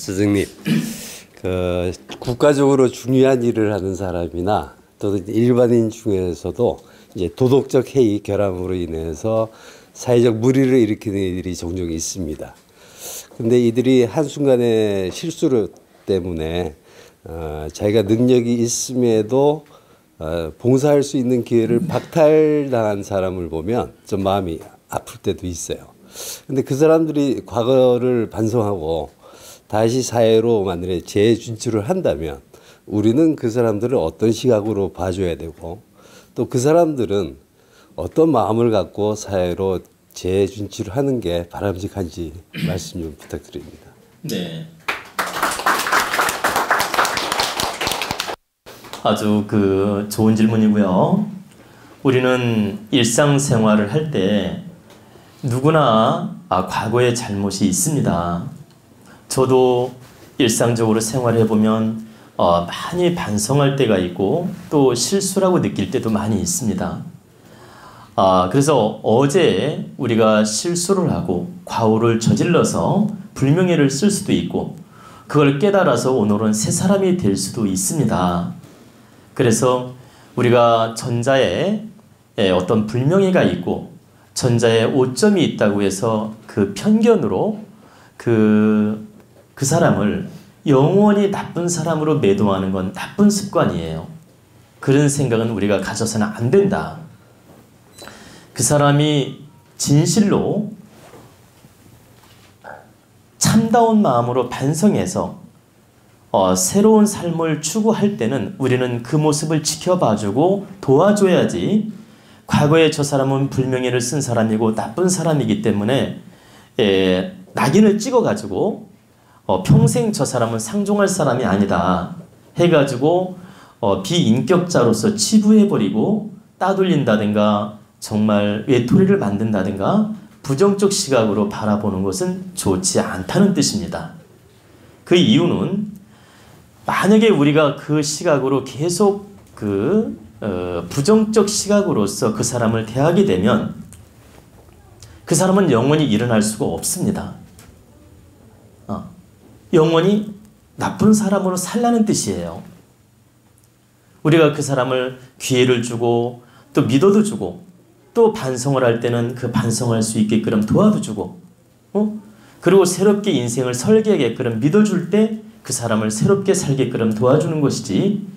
스승님, 국가적으로 중요한 일을 하는 사람이나 또 일반인 중에서도 이제 도덕적 해이 결함으로 인해서 사회적 물의를 일으키는 이들이 종종 있습니다. 근데 이들이 한순간의 실수를 때문에 자기가 능력이 있음에도 봉사할 수 있는 기회를 박탈당한 사람을 보면 좀 마음이 아플 때도 있어요. 근데 그 사람들이 과거를 반성하고 다시 사회로 만약에 재진출을 한다면 우리는 그 사람들을 어떤 시각으로 봐줘야 되고 또 그 사람들은 어떤 마음을 갖고 사회로 재진출을 하는 게 바람직한지 말씀 좀 부탁드립니다. 네. 아주 좋은 질문이고요. 우리는 일상생활을 할 때 누구나 과거의 잘못이 있습니다. 저도 일상적으로 생활해 보면 많이 반성할 때가 있고 또 실수라고 느낄 때도 많이 있습니다. 그래서 어제 우리가 실수를 하고 과오를 저질러서 불명예를 쓸 수도 있고 그걸 깨달아서 오늘은 새 사람이 될 수도 있습니다. 그래서 우리가 전자에 어떤 불명예가 있고 전자에 오점이 있다고 해서 그 편견으로 그 사람을 영원히 나쁜 사람으로 매도하는 건 나쁜 습관이에요. 그런 생각은 우리가 가져서는 안 된다. 그 사람이 진실로 참다운 마음으로 반성해서 새로운 삶을 추구할 때는 우리는 그 모습을 지켜봐주고 도와줘야지 과거에 저 사람은 불명예를 쓴 사람이고 나쁜 사람이기 때문에 낙인을 찍어가지고 평생 저 사람은 상종할 사람이 아니다 해가지고 비인격자로서 치부해버리고 따돌린다든가 정말 외톨이를 만든다든가 부정적 시각으로 바라보는 것은 좋지 않다는 뜻입니다. 그 이유는 만약에 우리가 그 시각으로 계속 부정적 시각으로서 그 사람을 대하게 되면 그 사람은 영원히 일어날 수가 없습니다. 영원히 나쁜 사람으로 살라는 뜻이에요. 우리가 그 사람을 기회를 주고 또 믿어도 주고 또 반성을 할 때는 그 반성할 수 있게끔 도와도 주고 그리고 새롭게 인생을 설계하게끔 믿어줄 때 그 사람을 새롭게 살게끔 도와주는 것이지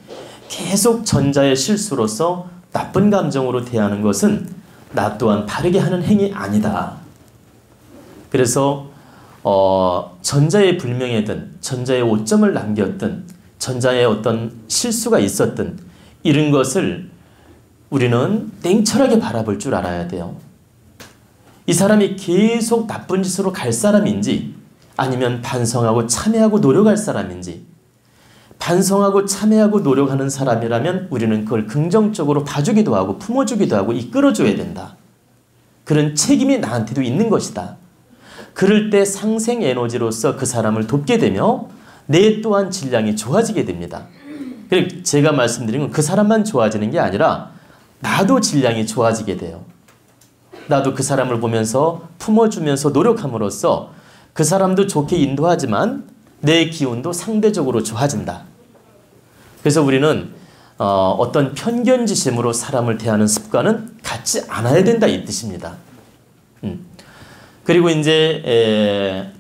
계속 전자의 실수로서 나쁜 감정으로 대하는 것은 나 또한 바르게 하는 행위 아니다. 그래서 전자의 불명예든 전자의 오점을 남겼든 전자의 어떤 실수가 있었든 이런 것을 우리는 냉철하게 바라볼 줄 알아야 돼요. 이 사람이 계속 나쁜 짓으로 갈 사람인지 아니면 반성하고 참회하고 노력할 사람인지 반성하고 참회하고 노력하는 사람이라면 우리는 그걸 긍정적으로 봐주기도 하고 품어주기도 하고 이끌어줘야 된다. 그런 책임이 나한테도 있는 것이다. 그럴 때 상생 에너지로서 그 사람을 돕게 되며 내 또한 질량이 좋아지게 됩니다. 그리고 제가 말씀드린 건 그 사람만 좋아지는 게 아니라 나도 질량이 좋아지게 돼요. 나도 그 사람을 보면서 품어주면서 노력함으로써 그 사람도 좋게 인도하지만 내 기운도 상대적으로 좋아진다. 그래서 우리는 어떤 편견지심으로 사람을 대하는 습관은 갖지 않아야 된다 이 뜻입니다. 그리고 이제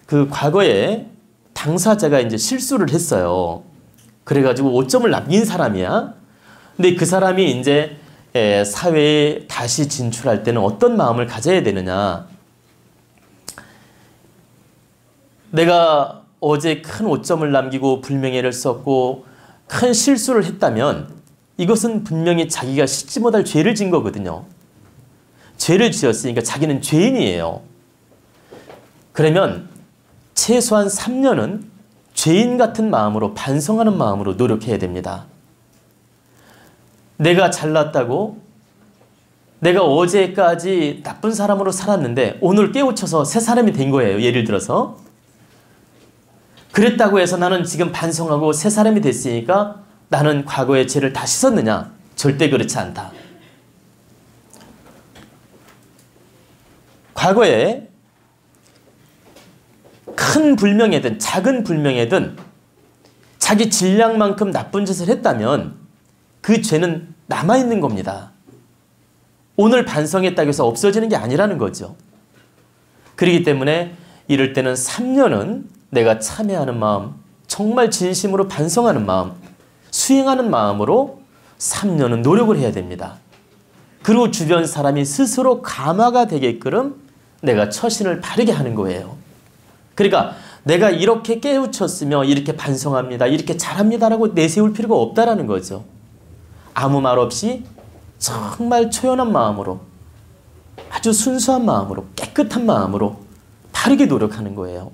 그 과거에 당사자가 이제 실수를 했어요. 그래가지고 오점을 남긴 사람이야. 근데 그 사람이 이제 사회에 다시 진출할 때는 어떤 마음을 가져야 되느냐. 내가 어제 큰 오점을 남기고 불명예를 썼고 큰 실수를 했다면 이것은 분명히 자기가 씻지 못할 죄를 진 거거든요. 죄를 지었으니까 자기는 죄인이에요. 그러면 최소한 3년은 죄인 같은 마음으로 반성하는 마음으로 노력해야 됩니다. 내가 잘났다고 내가 어제까지 나쁜 사람으로 살았는데 오늘 깨우쳐서 새 사람이 된 거예요. 예를 들어서 그랬다고 해서 나는 지금 반성하고 새 사람이 됐으니까 나는 과거의 죄를 다 씻었느냐? 절대 그렇지 않다. 과거에 큰 불명예든 작은 불명예든 자기 질량만큼 나쁜 짓을 했다면 그 죄는 남아있는 겁니다. 오늘 반성했다고 해서 없어지는 게 아니라는 거죠. 그렇기 때문에 이럴 때는 3년은 내가 참회하는 마음, 정말 진심으로 반성하는 마음, 수행하는 마음으로 3년은 노력을 해야 됩니다. 그리고 주변 사람이 스스로 감화가 되게끔 내가 처신을 바르게 하는 거예요. 그러니까 내가 이렇게 깨우쳤으며 이렇게 반성합니다, 이렇게 잘합니다라고 내세울 필요가 없다라는 거죠. 아무 말 없이 정말 초연한 마음으로, 아주 순수한 마음으로, 깨끗한 마음으로 바르게 노력하는 거예요.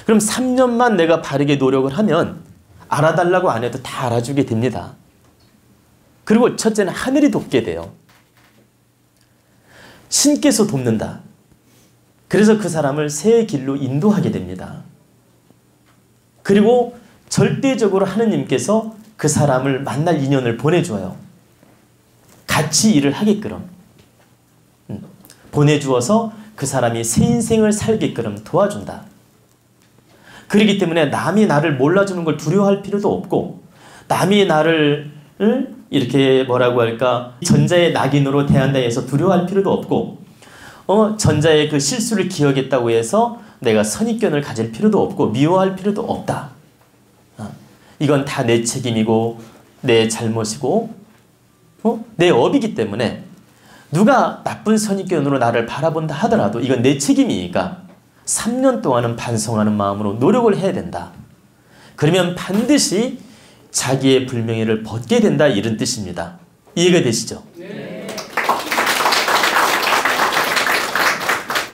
그럼 3년만 내가 바르게 노력을 하면 알아달라고 안 해도 다 알아주게 됩니다. 그리고 첫째는 하늘이 돕게 돼요. 신께서 돕는다. 그래서 그 사람을 새 길로 인도하게 됩니다. 그리고 절대적으로 하느님께서 그 사람을 만날 인연을 보내줘요. 같이 일을 하게끔 보내주어서 그 사람이 새 인생을 살게끔 도와준다. 그렇기 때문에 남이 나를 몰라주는 걸 두려워할 필요도 없고, 남이 나를 이렇게 뭐라고 할까, 전자의 낙인으로 대한다 해서 두려워할 필요도 없고, 전자의 그 실수를 기억했다고 해서 내가 선입견을 가질 필요도 없고 미워할 필요도 없다. 이건 다 내 책임이고 내 잘못이고 내 업이기 때문에 누가 나쁜 선입견으로 나를 바라본다 하더라도 이건 내 책임이니까 3년 동안은 반성하는 마음으로 노력을 해야 된다. 그러면 반드시 자기의 불명예를 벗게 된다, 이런 뜻입니다. 이해가 되시죠?